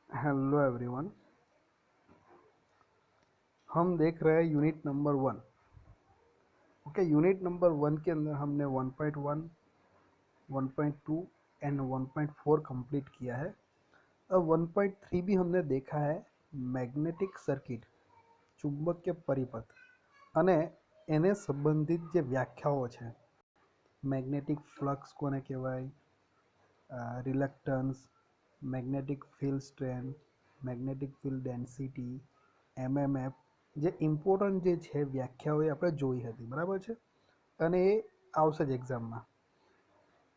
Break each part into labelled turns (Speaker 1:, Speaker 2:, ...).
Speaker 1: Hello everyone. हम देख रहे हैं unit number 1। Okay, unit number 1 के अंदर हमने 1.1, 1.2 एंड 1.4 कंप्लीट किया है। अब 1.3 भी हमने देखा है, मैग्नेटिक सर्किट, ચુંબકીય પરિપથ અને એને સંબંધિત જે વ્યાખ્યાઓ છે, મેગ્નેટિક ફ્લક્સ કોને કહેવાય, reluctance, magnetic field strength, magnetic field density, MMF, જે ઇમ્પોર્ટન્ટ જે છે વ્યાખ્યાઓ એ આપણે જોઈ હતી, બરાબર છે, અને એ આવશે જ એક્ઝામમાં.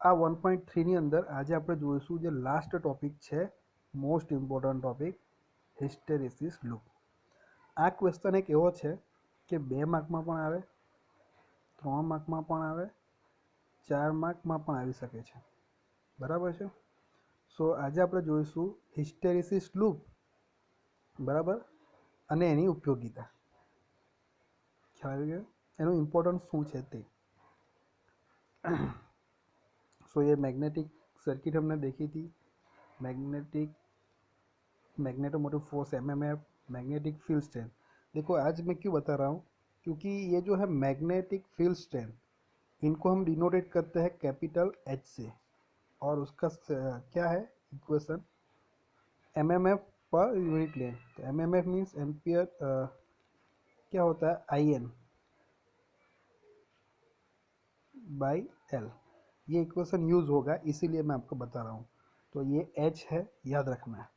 Speaker 1: આ 1.3ની અંદર આજે આપણે જોઈશું જે લાસ્ટ ટોપિક છે, most important topic, hysteresis loop. આ ક્વેશ્ચન એક એવો છે કે 2 માર્કમાં પણ આવે, 3 માર્કમાં પણ આવે, 4 માર્કમાં પણ આવી શકે છે, બરાબર છે. સો આજે આપણે જોઈશું હિસ્ટેરિસિસ લૂપ, બરાબર, અને એની ઉપયોગિતા, ખ્યાલ આવી ગયો, એનું ઇમ્પોર્ટન્સ શું છે તે. सो ये मैग्नेटिक सर्किट हमने देखी थी, magnetomotive force MMF, magnetic field strength. देखो आज मैं क्यों बता रहा हूँ, क्योंकि ये जो है मैग्नेटिक फील्ड स्ट्रेंथ, इनको हम डिनोटेट करते हैं कैपिटल एच से, और उसका क्या है equation, MMF per unit length. तो एमएमएफ मीन्स एम्पियर, क्या होता है, आई एन बाई एल. ये इक्वेशन यूज़ होगा, इसीलिए मैं आपको बता रहा हूँ. तो ये एच है, याद रखना है.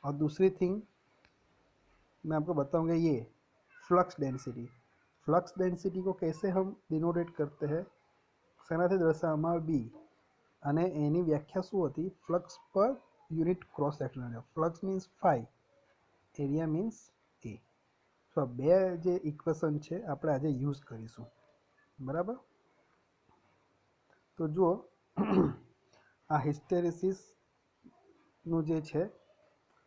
Speaker 1: और दूसरी थिंग मैं आपको बताऊंगा, ये फ्लक्स डेंसिटी. फ्लक्स डेंसिटी को कैसे हम डिनोटेट करते हैं, શેનાથી દર્શાવવામાં બી, અને એની વ્યાખ્યા શું હતી, flux per unit cross section area. Flux means phi, area means A. તો આ બે જે ઇક્વેશન છે આપણે આજે યુઝ કરીશું, બરાબર. તો જુઓ, આ હિસ્ટેરિસિસનું જે છે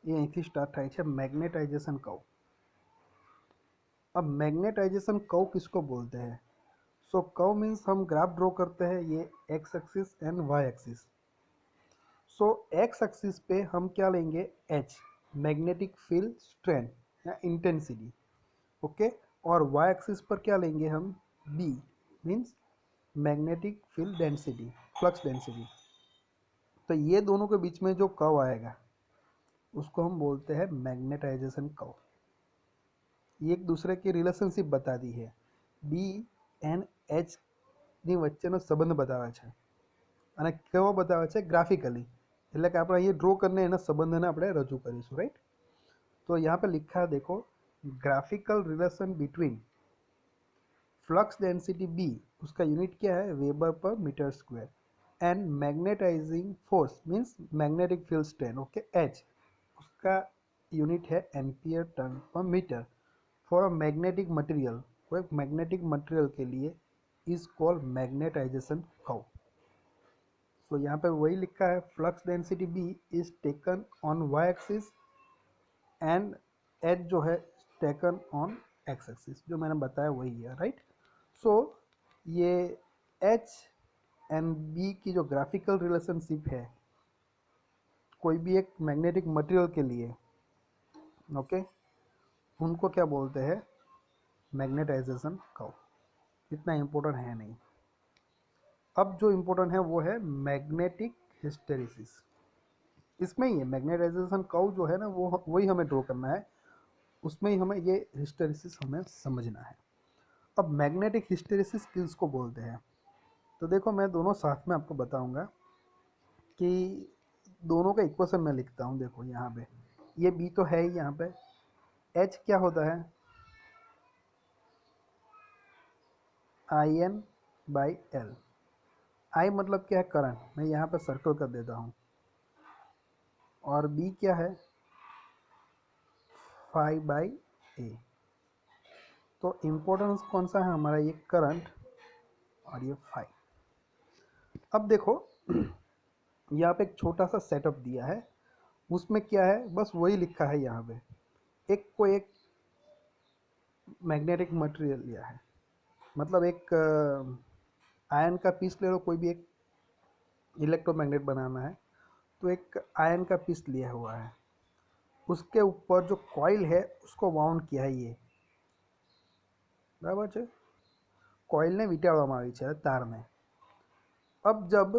Speaker 1: એ અહીંથી સ્ટાર્ટ થાય છે, मैग्नेटाइजेशन कर्व. अब मैग्नेटाइजेशन कर्व किसको बोलते हैं? सो कर्व मीन्स हम ग्राफ ड्रॉ करते हैं, ये X axis and Y axis. So X axis पे हम क्या लेंगे, एच, मैग्नेटिक फील्ड स्ट्रेंथ या इंटेंसिटी. ओके, और वाई एक्सिस पर क्या लेंगे हम, B, means magnetic field density, flux density. तो ये दोनों के बीच में जो कर्व आएगा उसको हम बोलते हैं मैग्नेटाइजेशन कर्व. ये एक दूसरे की રિલેશનશિપ બતા દી है, ડી એન્ડ એચ ની વચ્ચેનો સંબંધ બતાવે છે, અને કેવો બતાવે છે, ગ્રાફિકલી. એટલે કે આપણે અહીંયા ડ્રો કરીને એના સંબંધને આપણે રજૂ કરીશું, રાइट. तो यहाँ पे लिखा है, देखो, graphical relation between flux density B, उसका यूनिट क्या है, weber per metre square, and magnetising force means magnetic field strength, okay, H, उसका यूनिट है ampere turn per metre. For a magnetic material, कोई मैग्नेटिक मटेरियल के लिए, is called magnetisation curve. So यहाँ पे वही लिखा है, flux density B is taken on Y axis and H जो है टेकन ऑन एक्स एक्सिस, जो मैंने बताया वही है, राइट. सो ये एच एंड बी की जो ग्राफिकल रिलेशनशिप है कोई भी एक मैग्नेटिक मटेरियल के लिए, ओके, उनको क्या बोलते हैं, मैग्नेटाइजेशन कर्व. इतना इम्पोर्टेंट है नहीं. अब जो इम्पोर्टेंट है वो है मैग्नेटिक हिस्टेरिसिस. इसमें ही है मैग्नेटाइजेशन कर्व जो है ना, वो वही हमें ड्रॉ करना है, उसमें ही हमें ये हिस्टेरिसिस हमें समझना है. अब मैग्नेटिक हिस्टेरिसिस किसको बोलते हैं, तो देखो मैं दोनों साथ में आपको बताऊंगा कि दोनों का इक्वेशन मैं लिखता हूँ. देखो यहाँ पे ये बी तो है ही, यहाँ पे एच क्या होता है, आई एन बाई एल. आई मतलब क्या है, करंट, मैं यहाँ पे सर्कल कर देता हूँ. और बी क्या है, फाई बाई ए. तो इम्पोर्टेंस कौन सा है हमारा, ये करंट और ये फाई. अब देखो, यहाँ पे एक छोटा सा सेटअप दिया है, उसमें क्या है, बस वही लिखा है यहाँ पे. एक मैग्नेटिक मटेरियल लिया है, मतलब एक आयन का पीस ले लो, कोई भी एक इलेक्ट्रोमैग्नेट बनाना है तो एक आयन का पीस लिया हुआ है. उसके ऊपर जो कॉइल है उसको वाउंड किया है ये, बराबर है। कॉइलने વીંટાળવામાં આવી છે તારને। अब जब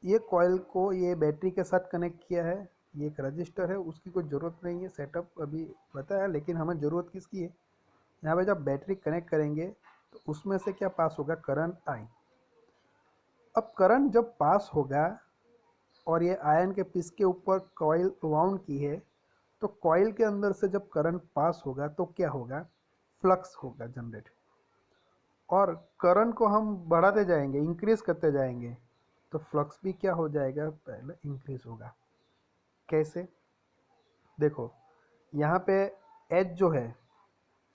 Speaker 1: ये कॉइल को ये बैटरी के साथ कनेक्ट किया है, ये एक रजिस्टर है, उसकी कोई ज़रूरत नहीं है, सेटअप अभी बताया, लेकिन हमें ज़रूरत किसकी है, यहाँ पे जब बैटरी कनेक्ट करेंगे तो उसमें से क्या पास होगा, करंट आई। अब करंट जब पास होगा और ये आयन के पिस के ऊपर कॉइल वाउंड की है, तो कॉइल के अंदर से जब करंट पास होगा तो क्या होगा, फ्लक्स होगा जनरेट। और करंट को हम बढ़ाते जाएंगे, इंक्रीज करते जाएंगे, तो फ्लक्स भी क्या हो जाएगा, पहले इंक्रीज होगा। कैसे, देखो यहाँ पे एच जो है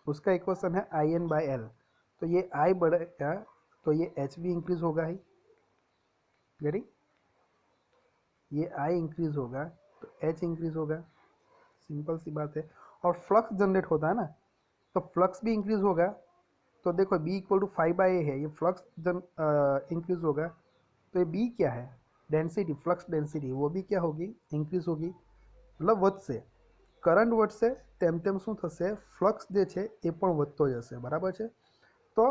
Speaker 1: उसका इक्वेशन है आई एन बाई एल, तो ये आई बढ़ेगा तो ये एच भी इंक्रीज होगा ही, गेटिंग, ये आई इंक्रीज होगा तो एच इंक्रीज होगा, सिंपल सी बात है। और फ्लक्स जनरेट होता है ना, तो फ्लक्स भी इंक्रीज होगा। तो देखो बी इक्वल टू 5/a है, ये फ्लक्स इंक्रीज होगा, तो ये बी क्या है, डेंसिटी, फ्लक्स डेंसिटी, वो भी क्या होगी, इंक्रीज होगी, मतलब વધશે। કરંટ વધશે તેમ તેમ શું થશે, ફ્લક્સ જે છે એ પણ વધતો જશે, બરાબર છે। તો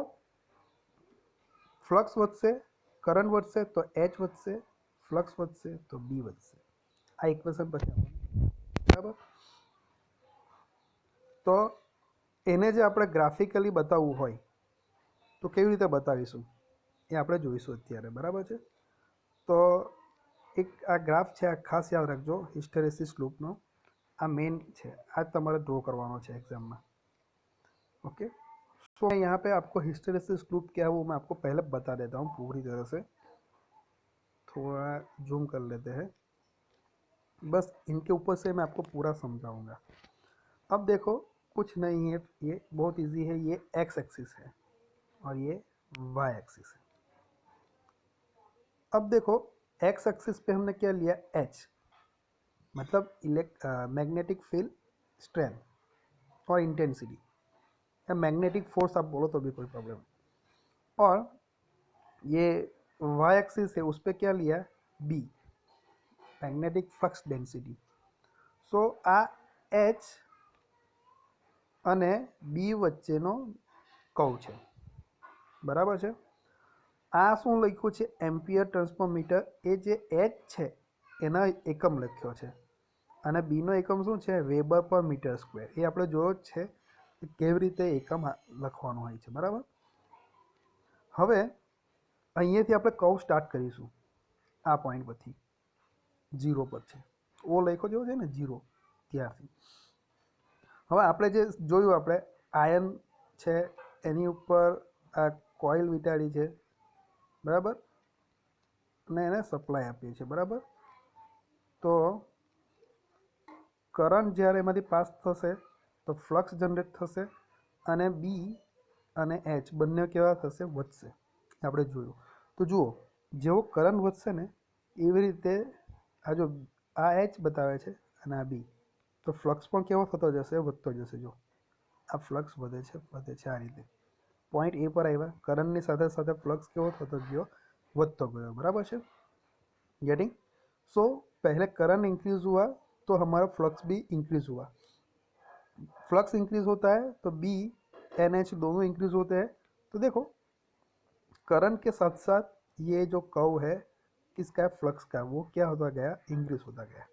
Speaker 1: ફ્લક્સ વધશે, કરંટ વધશે તો એચ વધશે, ફ્લક્સ વધશે તો બી વધશે। આ ઇક્વેશન પછી આવવાનું, બરાબર। તો એને જે આપણે ગ્રાફિકલી બતાવવું હોય તો કેવી રીતે બતાવીશું એ આપણે જોઈશું અત્યારે, બરાબર છે। તો એક આ ગ્રાફ છે, આ ખાસ યાદ રાખજો, હિસ્ટેરેસિસ લૂપનો આ मेन है, आज તમારે ड्रॉ करवाना है एग्जाम में, ओके। सो यहाँ पे आपको हिस्टेरेसिस लूप क्या है वो मैं आपको पहले बता देता हूँ पूरी तरह से, थोड़ा जूम कर लेते हैं, बस इनके ऊपर से मैं आपको पूरा समझाऊंगा। अब देखो कुछ नहीं है, ये बहुत इजी है, ये एक्स एक्सिस है और ये वाई एक्सिस है। अब देखो एक्स एक्सिस पे हमने क्या लिया, एच, मतलब मैग्नेटिक फील्ड स्ट्रेंथ और इंटेंसिटी, या मैग्नेटिक फोर्स आप बोलो तो भी कोई प्रॉब्लम नहीं। और ये वाई एक्सिस है, उस पर क्या लिया, बी, मैग्नेटिक फ्लक्स डेंसिटी। सो आ एच અને બી વચ્ચેનો કર્વ છે, બરાબર છે। આ શું લખ્યું છે, એમ્પિયર ટ્રાન્સફોર્મીટર, એ જે એચ છે એના એકમ લખ્યો છે, અને બીનો એકમ શું છે, વેબર પર મીટર સ્ક્વેર, એ આપણે જોયો જ છે કે કેવી રીતે એકમ લખવાનું હોય છે, બરાબર। હવે અહીંયાથી આપણે કર્વ સ્ટાર્ટ કરીશું, આ પોઈન્ટ પરથી, 0 પર છે, ઓ લખ્યો જેવો છે ને 0, ત્યારથી। હવે આપણે જે જોયું, આપણે આયન છે એની ઉપર આ કોઇલ વીંટાળી છે, બરાબર, અને એને સપ્લાય આપીએ છીએ, બરાબર। તો કરંટ જ્યારે એમાંથી પાસ થશે તો ફ્લક્સ જનરેટ થશે, અને બી અને એચ બંને કેવા થશે, વધશે, આપણે જોયું। તો જુઓ જેવો કરંટ વધશે ને એવી રીતે આ જો આ એચ બતાવે છે અને આ બી, તો ફ્લક્સ પણ કેવો થતો જશે, વધતો જશે। જો આ ફ્લક્સ વધે છે આ રીતે, પોઈન્ટ એ પર આવ્યા, કરંટની સાથે સાથે ફ્લક્સ કેવો થતો ગયો, વધતો गयो, बराबर है, गेटिंग। सो पहले करंट इंक्रीज हुआ तो हमारा फ्लक्स भी इंक्रीज हुआ, फ्लक्स इंक्रीज होता है तो बी एन एच दोनों इंक्रीज होते हैं। तो देखो करंट के साथ साथ ये जो कर्व है किसका है, फ्लक्स का, वो क्या होता गया, इंक्रीज होता गया।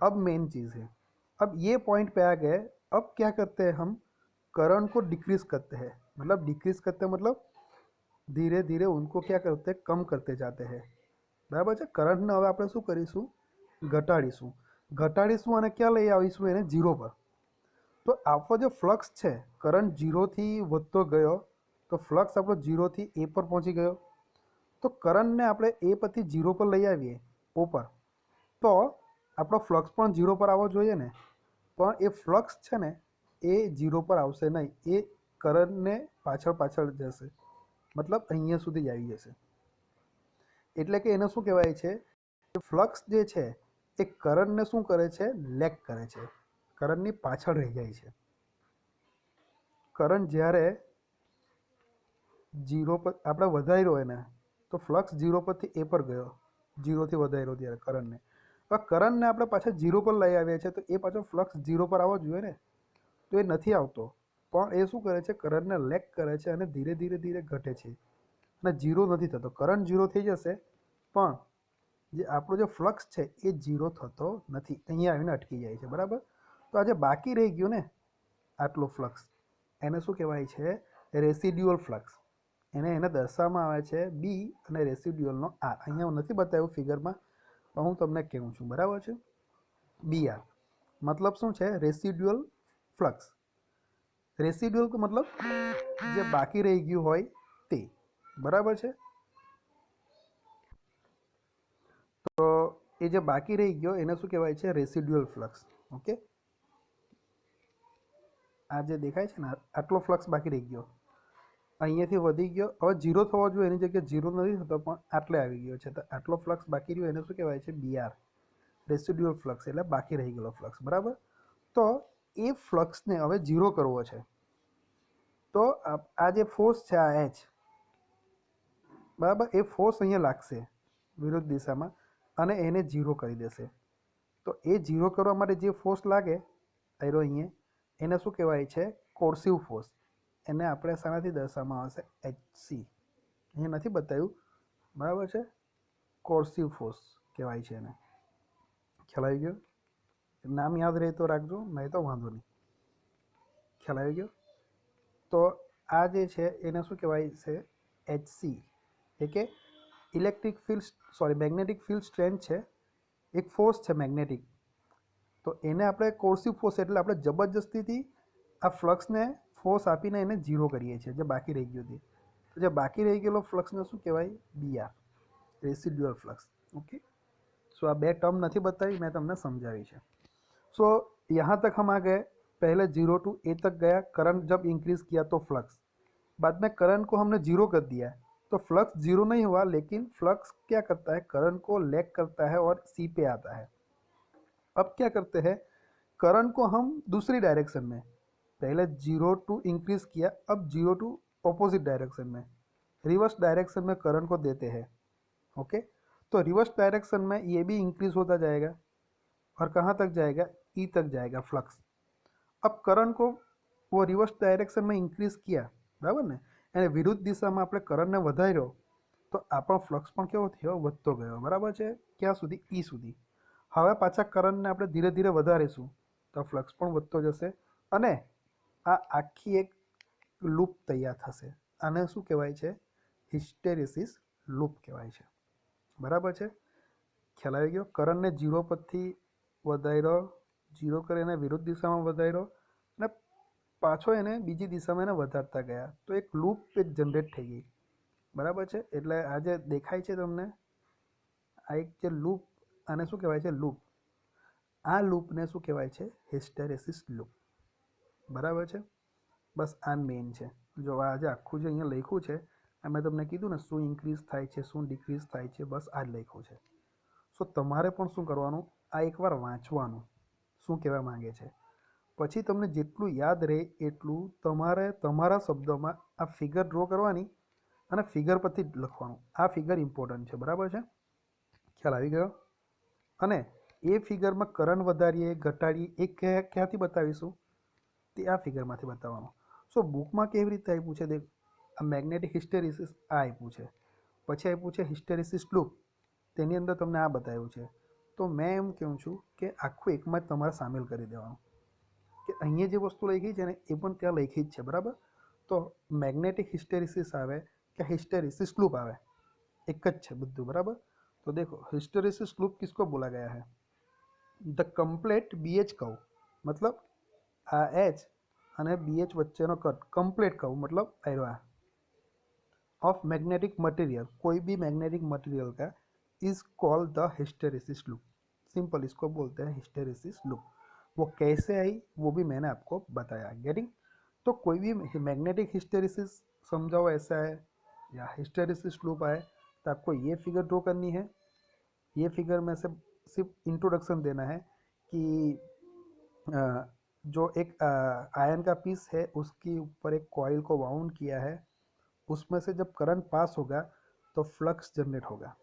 Speaker 1: अब मेन चीज़ है, अब ये पॉइंट पे आ गए, अब क्या करते हैं हम, करंट को डिक्रीज करते हैं, मतलब डिक्रीज करते हैं मतलब धीरे धीरे उनको क्या करते हैं, कम करते जाते हैं, बराबर है। करंटने હવે આપણે શું કરીશું, ઘટાડીશું અને ક્યાં લઈ આવીશું, એને 0 પર। તો આપણો જે ફ્લક્સ છે, કરંટ 0થી વધતો ગયો તો ફ્લક્સ આપણો 0થી એ પર પહોંચી ગયો, તો કરંટને આપણે એ પરથી 0 પર લઈ આવીએ, ઓ પર, તો આપણો ફ્લક્સ પણ 0 પર આવવો જોઈએ ને, પણ એ ફ્લક્સ છે ને એ 0 પર આવશે નહીં, એ કરંટને પાછળ પાછળ જશે, मतलब અહીંયા સુધી આવી જશે। એટલે કે એને શું કહેવાય છે, કે ફ્લક્સ જે છે એ કરંટને શું કરે છે, લેગ કરે છે, કરંટની પાછળ રહી જાય છે। કરંટ જ્યારે 0 પર આપણે વધાર્યો એને, તો ફ્લક્સ 0 પરથી એ પર ગયો, 0થી વધાર્યો ત્યારે કરંટને, પણ કરંટને આપણે પાછા ઝીરો પર લઈ આવ્યા છે તો એ પાછો ફ્લક્સ ઝીરો પર આવવો જોઈએ ને, તો એ નથી આવતો. પણ એ શું કરે છે, કરંટને લેગ કરે છે અને ધીરે ધીરે ધીરે ઘટે છે અને ઝીરો નથી થતો. કરંટ ઝીરો થઈ જશે પણ જે આપણો જે ફ્લક્સ છે એ ઝીરો થતો નથી, અહીંયા આવીને અટકી જાય છે. બરાબર. તો આજે બાકી રહી ગયું ને આટલો ફ્લક્સ, એને શું કહેવાય છે, રેસિડ્યુઅલ ફ્લક્સ. એને દર્શાવવામાં આવે છે બી અને રેસિડ્યુઅલનો આર. અહીંયા હું નથી બતાવ્યું ફિગરમાં, પણ હું તમને કહું છું. બરાબર છે. બી આર મતલબ શું છે, રેસિડ્યુઅલ ફ્લક્સ. રેસિડ્યુઅલ મતલબ જે બાકી રહી ગયું હોય તે. બરાબર છે. તો એ જે બાકી રહી ગયો એને શું કહેવાય છે, રેસિડ્યુઅલ ફ્લક્સ. ઓકે, આ જે દેખાય છે ને આટલો ફ્લક્સ બાકી રહી ગયો, અહીંયાથી વધી ગયો, હવે ઝીરો થવો જોઈએ એની જગ્યાએ ઝીરો નથી થતો પણ આટલે આવી ગયો છે, તો આટલો ફ્લક્સ બાકી રહ્યો એને શું કહેવાય છે, બીઆર, રેસિડ્યુઅલ ફ્લક્સ, એટલે બાકી રહી ગયેલો ફ્લક્સ. બરાબર. તો એ ફ્લક્સને હવે ઝીરો કરવો છે, તો આ જે ફોર્સ છે આ એચ, બરાબર, એ ફોર્સ અહીંયા લાગશે વિરુદ્ધ દિશામાં અને એને ઝીરો કરી દેશે. તો એ ઝીરો કરવા માટે જે ફોર્સ લાગે આયરો અહીંયા, એને શું કહેવાય છે, કોર્સિવ ફોર્સ. એને આપણે શાનાથી દર્શાવવામાં આવશે, HC. અહીંયા નથી બતાવ્યું. બરાબર છે. કોર્સિવ ફોર્સ કહેવાય છે એને. ખ્યાલ આવી ગયો? નામ યાદ રહે તો રાખજો, નહીં તો વાંધો નહીં. ખ્યાલ આવી ગયો? તો આ જે છે એને શું કહેવાય છે, HC. એ કે electric field magnetic field strength છે, એક ફોર્સ છે મેગ્નેટિક. તો એને આપણે કોર્સિવ ફોર્સ એટલે આપણે જબરજસ્તીથી આ ફ્લક્સને ફોર્સ આપીને એને ઝીરો કરીએ છીએ, જે બાકી રહી ગયું હતી. તો જે બાકી રહી ગયેલો ફ્લક્સને શું કહેવાય, બીઆર, રેસિડ્યુઅલ ફ્લક્સ. ओके, सो આ બે टर्म नहीं बताई, मैं तुमने समझाई है. सो यहाँ तक हम आ गए. पहले 0 टू ए तक गया, करंट जब इंक्रीज किया तो फ्लक्स, बाद में करंट को हमने जीरो कर दिया, तो फ्लक्स जीरो नहीं हुआ, लेकिन फ्लक्स क्या करता है, करंट को लैग करता है और सी पे आता है. अब क्या करते हैं, करंट को हम दूसरी डायरेक्शन में, पहले 0 टू इंक्रीज किया, अब 0 टू ऑपोजिट डायरेक्शन में, रिवर्स डायरेक्शन में करंट को देते हैं. ओके, तो रिवर्स डायरेक्शन में ये भी इंक्रीज होता जाएगा और कहाँ तक जाएगा, ई तक जाएगा फ्लक्स. अब करंट को वो रिवर्स डायरेक्शन में इंक्रीज किया, बराबर ने, એને વિરુદ્ધ દિશામાં આપણે કરંટને વધાર્યો તો આપણો ફ્લક્સ પણ કેવો થયો, વધતો ગયો. બરાબર છે. ક્યાં સુધી, ઈ સુધી. હવે પાછા કરંટને આપણે ધીરે ધીરે વધારીશું તો ફ્લક્સ પણ વધતો જશે અને આ આખી એક લૂપ તૈયાર થશે. આને શું કહેવાય છે, હિસ્ટેરેસિસ લૂપ કહેવાય છે. બરાબર છે. ખ્યાલ આવી ગયો? કરંટને ઝીરો પરથી વધાર્યો, ઝીરો કરીને વિરુદ્ધ દિશામાં વધાર્યો અને પાછો એને બીજી દિશામાં એને વધારતા ગયા, તો એક લૂપ એક જનરેટ થઈ ગઈ. બરાબર છે. એટલે આ જે દેખાય છે તમને, આ એક જે લૂપ, આને શું કહેવાય છે, લૂપ. આ લૂપને શું કહેવાય છે, હિસ્ટેરેસિસ લૂપ. બરાબર છે. બસ આ મેઇન છે. જો આજે આખું જે અહીંયા લખ્યું છે, આ મેં તમને કીધું ને શું ઇન્ક્રીઝ થાય છે, શું ડિક્રીઝ થાય છે, બસ આ જ લખ્યું છે. સો તમારે પણ શું કરવાનું, આ એકવાર વાંચવાનું શું કહેવા માંગે છે, પછી તમને જેટલું યાદ રહે એટલું તમારે તમારા શબ્દોમાં આ ફિગર ડ્રો કરવાની અને ફિગર પરથી જ લખવાનું. આ ફિગર ઇમ્પોર્ટન્ટ છે. બરાબર છે. ખ્યાલ આવી ગયો? અને એ ફિગરમાં કરંટ વધારીએ ઘટાડીએ એ ક્યાંથી બતાવીશું, તે આ ફિગરમાંથી બતાવવાનું. સો બુકમાં કેવી રીતે આપ્યું છે, દેખ, આ મેગ્નેટિક હિસ્ટેરિસિસ આ આપ્યું છે, પછી આપ્યું છે હિસ્ટેરિસિસ લૂપ, તેની અંદર તમને આ બતાવ્યું છે. તો મેં એમ કહું છું કે આખું એકમાં જ તમારે સામેલ કરી દેવાનું, કે અહીંયા જે વસ્તુ લખી છે ને એ પણ ત્યાં લખી જ છે. બરાબર. તો મેગ્નેટિક હિસ્ટેરિસિસ આવે કે હિસ્ટેરિસિસ લૂપ આવે, એક જ છે બધું. બરાબર. તો देखो हिस्टेरेसिस लूप किसको बोला गया है, द कम्प्लीट BH कर्व, मतलब आ H અને BH વચ્ચેનો કટ કમ્પ્લીટ કર્વ, मतलब आयरवा ऑफ मैग्नेटिक मटेरियल, कोई भी मैग्नेटिक मटेरियल का, is called the hysteresis loop. Simple इसको बोलते हैं हिस्टेरेसिस लूप. वो कैसे आई वो भी मैंने आपको बताया. गेटिंग? तो कोई भी मैग्नेटिक हिस्टेरिसिस समझाओ ऐसा है या हिस्टेरिसिस लूप आए तो आपको ये फिगर ड्रॉ करनी है. ये फिगर में से सिर्फ इंट्रोडक्शन देना है कि जो एक आयन का पीस है उसके ऊपर एक कॉइल को वाउंड किया है, उसमें से जब करंट पास होगा तो फ्लक्स जनरेट होगा.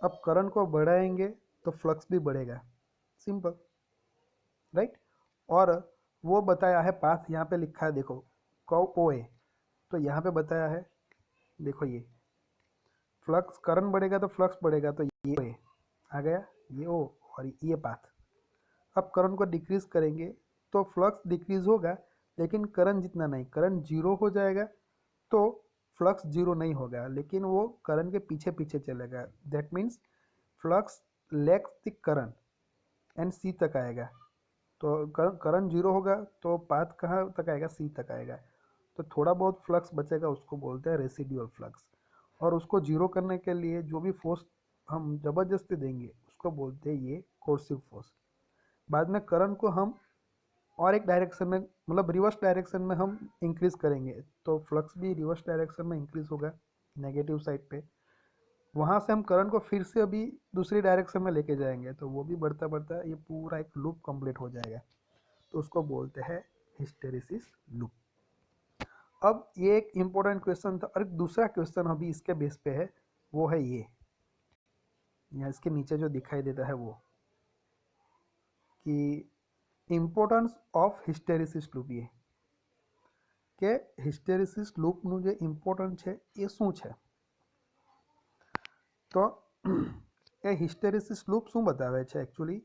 Speaker 1: अब करंट को बढ़ाएंगे तो फ्लक्स भी बढ़ेगा, सिंपल, राइट। और वो बताया है पाथ, यहाँ पे लिखा है देखो, कर्व ओ ए, तो यहाँ पे बताया है, देखो ये फ्लक्स करंट बढ़ेगा तो फ्लक्स बढ़ेगा, तो ये ओ ए आ गया, ये ओ और ये पाथ। अब करंट को डिक्रीज करेंगे तो फ्लक्स डिक्रीज होगा, लेकिन करंट जितना नहीं, करंट जीरो हो जाएगा तो फ्लक्स जीरो नहीं होगा, लेकिन वो करंट के पीछे पीछे चलेगा। That means flux lags the current and C तक आएगा। तो करंट जीरो होगा तो पाथ कहाँ तक आएगा, सी तक आएगा। तो थोड़ा बहुत फ्लक्स बचेगा, उसको बोलते हैं रेसिडुअल फ्लक्स। और उसको जीरो करने के लिए जो भी फोर्स हम ज़बरदस्ती देंगे उसको बोलते हैं ये कोर्सिव फोर्स। बाद में करंट को हम और एक डायरेक्शन में, मतलब रिवर्स डायरेक्शन में हम इंक्रीज करेंगे, तो फ्लक्स भी रिवर्स डायरेक्शन में इंक्रीज होगा, नेगेटिव साइड पे। वहाँ से हम करंट को फिर से अभी दूसरी डायरेक्शन में लेके जाएंगे, तो वो भी बढ़ता बढ़ता ये पूरा एक लूप कंप्लीट हो जाएगा, तो उसको बोलते हैं हिस्टेरिसिस लूप। अब ये एक इम्पोर्टेंट क्वेश्चन था, और एक दूसरा क्वेश्चन अभी इसके बेस पे है, वो है ये, यहाँ इसके नीचे जो दिखाई देता है वो, कि इम्पोर्टन्स ऑफ हिस्टेरिसिस लूप, ये કે હિસ્ટેરિસિસ લૂપનું જે ઇમ્પોર્ટન્ટ છે એ શું છે? તો એ હિસ્ટેરિસિસ લૂપ શું બતાવે છે? એકચ્યુઅલી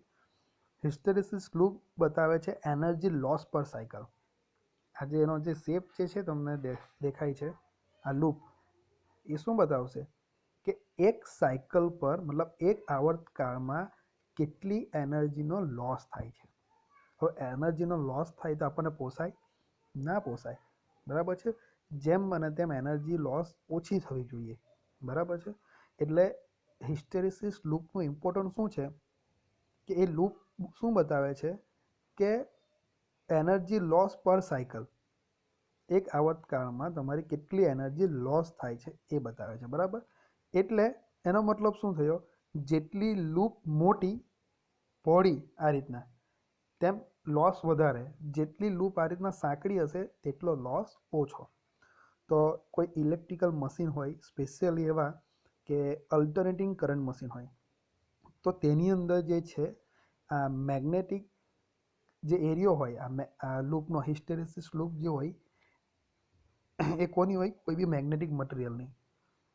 Speaker 1: હિસ્ટેરિસિસ લૂપ બતાવે છે એનર્જી લોસ પર સાયકલ. આજે એનો જે શેપ જે છે તમને દેખાય છે, આ લૂપ, એ શું બતાવશે કે એક સાયકલ પર, મતલબ એક આવર્તકાળમાં કેટલી એનર્જીનો લોસ થાય છે. હવે એનર્જીનો લોસ થાય તો આપણને પોસાય ના પોસાય, બરાબર છે. જેમ બને તેમ એનર્જી લોસ ઓછી થવી જોઈએ, બરાબર છે. એટલે હિસ્ટેરિસિસ લૂપનું ઇમ્પોર્ટન્ટ શું છે કે એ લૂપ શું બતાવે છે કે એનર્જી લોસ પર સાયકલ, એક આવર્તકાળમાં તમારી કેટલી એનર્જી લોસ થાય છે એ બતાવે છે, બરાબર. એટલે એનો મતલબ શું થયો, જેટલી લૂપ મોટી પહોળી આ રીતના, તેમ લોસ વધારે. જેટલી લૂપ આ રીતના સાંકડી હશે તેટલો લોસ ઓછો. તો કોઈ ઇલેક્ટ્રિકલ મશીન હોય, સ્પેશિયલી એવા કે અલ્ટરનેટિંગ કરંટ મશીન હોય, તો તેની અંદર જે છે આ મેગ્નેટિક જે એરિયો હોય, આ લૂપનો હિસ્ટેરિસિસ લૂપ જે હોય એ કોની હોય, કોઈ બી મેગ્નેટિક મટીરિયલની.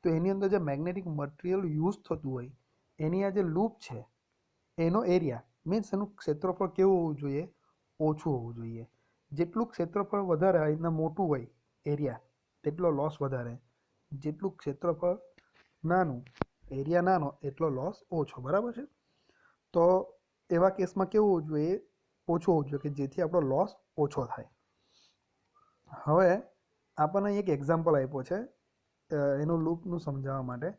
Speaker 1: તો એની અંદર જે મેગ્નેટિક મટીરિયલ યુઝ થતું હોય એની આ જે લૂપ છે એનો એરિયા, મીન્સ એનું ક્ષેત્રફળ કેવું હોવું જોઈએ, ઓછું હોવું જોઈએ. જેટલું ક્ષેત્રફળ વધારે એના મોટું હોય એરિયા, તેટલો લોસ વધારે. જેટલું ક્ષેત્રફળ નાનું, એરિયા નાનો, એટલો લોસ ઓછો, બરાબર છે. તો એવા કેસમાં કેવું હોવું જોઈએ, ઓછું હોવું જોઈએ, કે જેથી આપણો લોસ ઓછો થાય. હવે આપણને એક એક્ઝામ્પલ આપ્યો છે એનું લૂપનું समझावा માટે.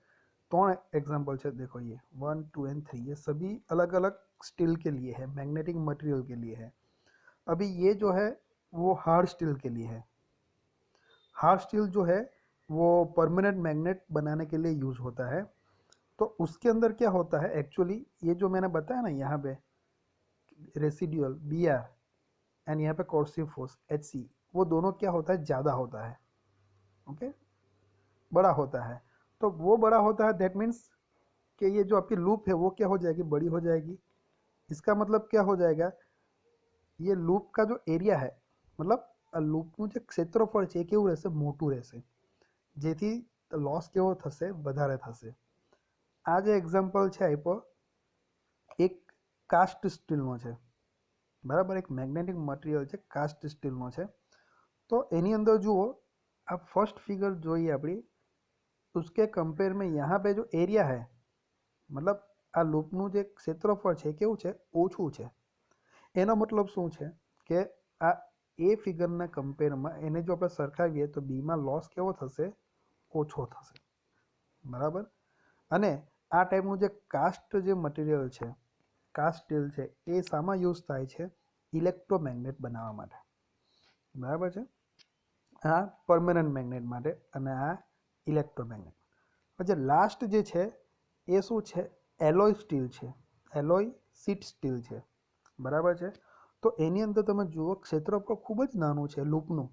Speaker 1: 3 एग्जाम्पल है, देखो ये 1 2 एंड 3, ये सभी अलग अलग स्टील के लिए है, मैग्नेटिक मटेरियल के लिए है. अभी ये जो है वो हार्ड स्टील के लिए है. हार्ड स्टील जो है वो परमानेंट मैग्नेट बनाने के लिए यूज़ होता है. तो उसके अंदर क्या होता है एक्चुअली, ये जो मैंने बताया ना यहाँ पे रेसिड्यूअल बी आर एंड यहाँ पे कोर्सिव फोर्स एच सी, वो दोनों क्या होता है, ज़्यादा होता है, ओके, बड़ा होता है. तो वो बड़ा होता है, दैट मीन्स कि ये जो आपकी लूप है वो क्या हो जाएगी, बड़ी हो जाएगी. इसका मतलब क्या हो जाएगा, ये लूप का जो एरिया है, मतलब લૂપનું જે ક્ષેત્રફળ છે એ કેવું રહેશે, મોટું રહેશે, જેથી લોસ કેવો થશે, વધારે થશે. આ જે એક્ઝામ્પલ છે આપ્યો એક કાસ્ટ સ્ટીલનો છે, બરાબર. એક મેગ્નેટિક મટીરિયલ છે, કાસ્ટ સ્ટીલનો છે. તો એની અંદર જુઓ, આ ફર્સ્ટ ફિગર જોઈએ આપણી, उसके कंपेयर में यहाँ पे जो एरिया है, मतलब आ लूपનું જે ક્ષેત્રફળ છે કેવું છે, ઓછું છે. એનો મતલબ શું છે કે આ એ ફિગરના કમ્પેરમાં એને જો આપણે સરખાવીએ તો બીમાં લોસ કેવો થશે, ઓછો થશે, બરાબર. અને આ ટાઈપનું જે કાસ્ટ જે મટીરિયલ છે, કાસ્ટ સ્ટીલ છે, એ શામાં યુઝ થાય છે, ઇલેક્ટ્રોમેગ્નેટ બનાવવા માટે, બરાબર છે. આ પરમેનન્ટ મેગ્નેટ માટે અને આ ઇલેક્ટ્રોમેગ્નેટ. પછી લાસ્ટ જે છે એ શું છે, એલોય સ્ટીલ છે, એલોય શીટ સ્ટીલ છે, બરાબર છે. તો એની અંદર તમે જુઓ ક્ષેત્રફળ ખૂબ જ નાનું છે લૂપનું.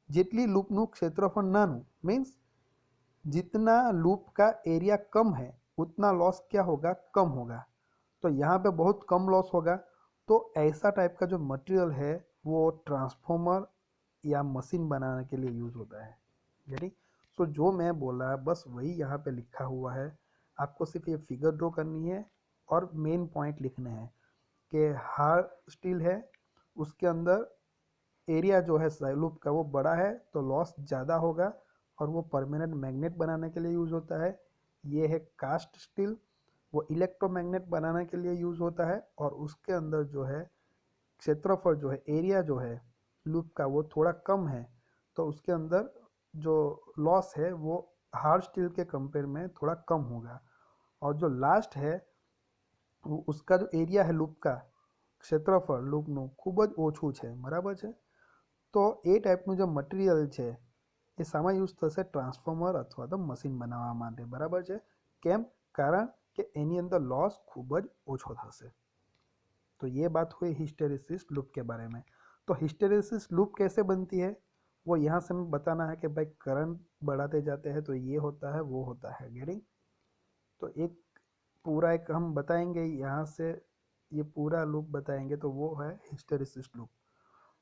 Speaker 1: જેટલી લૂપનું ક્ષેત્રફળ નાનું, मीन्स जितना लूप का एरिया कम है उतना लॉस क्या होगा, कम होगा. तो यहाँ पे बहुत कम लॉस होगा। तो ऐसा टाइप का जो मटेरियल है वो ट्रांसफॉर्मर या मशीन बनाने के लिए यूज़ होता है। यानी सो जो मैं बोला बस वही यहाँ पे लिखा हुआ है। आपको सिर्फ ये फिगर ड्रॉ करनी है और मेन पॉइंट लिखने हैं कि हार्ड स्टील है, उसके अंदर एरिया जो है लूप का वो बड़ा है तो लॉस ज़्यादा होगा और वो परमानेंट मैग्नेट बनाने के लिए यूज़ होता है। ये है कास्ट स्टील, वो इलेक्ट्रोमैग्नेट बनाने के लिए यूज़ होता है और उसके अंदर जो है क्षेत्रफल जो है एरिया जो है लूप का वो थोड़ा कम है, तो उसके अंदर जो लॉस है वो हार्ड स्टील के कंपेयर में थोड़ा कम होगा। और जो लास्ट है उसका जो एरिया है लूप का क्षेत्रफल લૂપનું ખૂબ જ ઓછું છે, બરાબર છે। તો એ ટાઈપનું જે મટીરિયલ છે એ શામાં યુઝ થશે? ટ્રાન્સફોર્મર અથવા તો મશીન બનાવવા માટે, બરાબર છે। કેમ? કારણ કે એની અંદર લોસ ખૂબ જ ઓછો થશે। तो ये बात हुई हिस्टेरिसिस लूप के बारे में। तो हिस्टेरिसिस लूप कैसे बनती है वो यहाँ से हमें बताना है कि भाई करंट बढ़ाते जाते हैं तो ये होता है वो होता है, गेटिंग। तो एक पूरा एक हम बताएंगे यहाँ से, ये पूरा लूप बताएंगे तो वो है हिस्टेरिसिस लूप।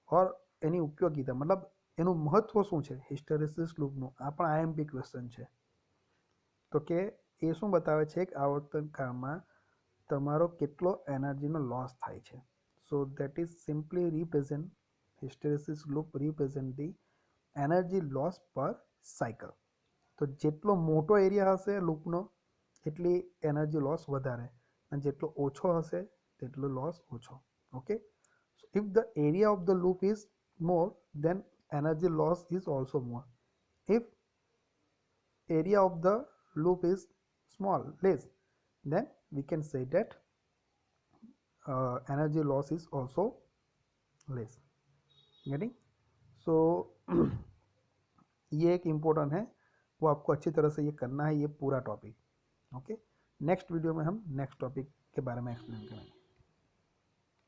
Speaker 1: और એની ઉપયોગિતા મતલબ એનું મહત્વ શું છે હિસ્ટેરિસિસ લૂપનું, આ પણ આઈએમપી ક્વેશ્ચન છે। તો કે એ શું બતાવે છે એક આવર્તન કાળમાં તમારો કેટલો એનર્જીનો લોસ થાય છે। So that is simply represent hysteresis loop represent the energy loss પર સાયકલ। તો જેટલો મોટો એરિયા હશે લૂપનો એટલી એનર્જી લોસ વધારે અને જેટલો ઓછો હશે તેટલો લોસ ઓછો। Okay, so if the area of the loop is more then energy loss is also more. If area of the loop is small less then we can say that energy loss is also less, getting। so ये एक important है, वो आपको अच्छी तरह से ये करना है ये पूरा टॉपिक। ओके, नेक्स्ट वीडियो में हम नेक्स्ट टॉपिक के बारे में एक्सप्लेन करेंगे।